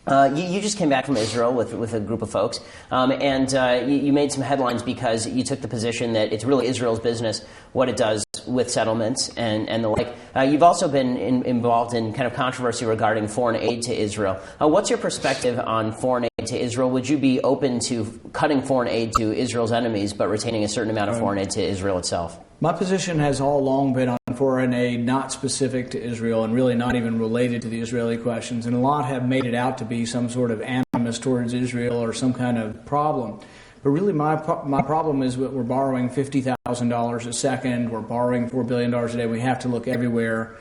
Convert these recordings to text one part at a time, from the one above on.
You just came back from Israel with a group of folks, and you made some headlines because you took the position that it's really Israel's business what it does with settlements and the like. You've also been involved in kind of controversy regarding foreign aid to Israel. What's your perspective on foreign aid to Israel? Would you be open to cutting foreign aid to Israel's enemies but retaining a certain amount of foreign aid to Israel itself? My position has all along been on foreign aid not specific to Israel and really not even related to the Israeli questions. And a lot have made it out to be some sort of animus towards Israel or some kind of problem. But really my problem is that we're borrowing $50,000 a second. We're borrowing $4 billion a day. We have to look everywhere.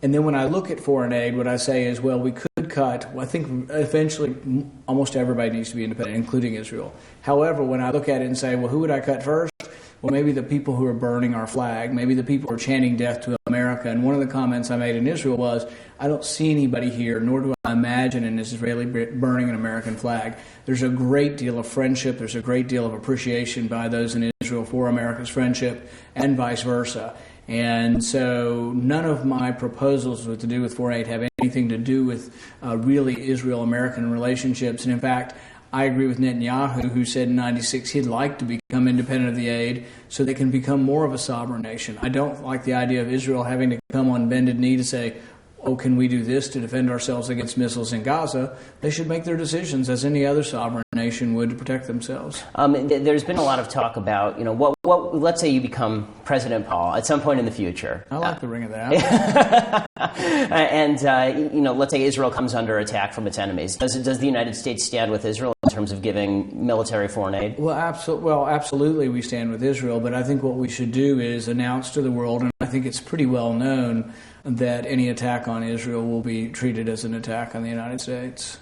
And then when I look at foreign aid, what I say is, well, we could cut. Well, I think eventually almost everybody needs to be independent, including Israel. However, when I look at it and say, well, who would I cut first? Well, maybe the people who are burning our flag, maybe the people who are chanting death to America. And one of the comments I made in Israel was, I don't see anybody here, nor do I imagine an Israeli burning an American flag. There's a great deal of friendship. There's a great deal of appreciation by those in Israel for America's friendship and vice versa. And so none of my proposals to do with foreign aid have anything to do with really Israel-American relationships. And in fact, I agree with Netanyahu, who said in '96 he'd like to become independent of the aid so they can become more of a sovereign nation. I don't like the idea of Israel having to come on bended knee to say, oh, can we do this to defend ourselves against missiles in Gaza? They should make their decisions as any other sovereign nation would to protect themselves. There's been a lot of talk about, what let's say you become President Paul at some point in the future. I like the ring of that. And, let's say Israel comes under attack from its enemies. Does the United States stand with Israel in terms of giving military foreign aid? Well, absolutely we stand with Israel, but I think what we should do is announce to the world, and I think it's pretty well known, that any attack on Israel will be treated as an attack on the United States.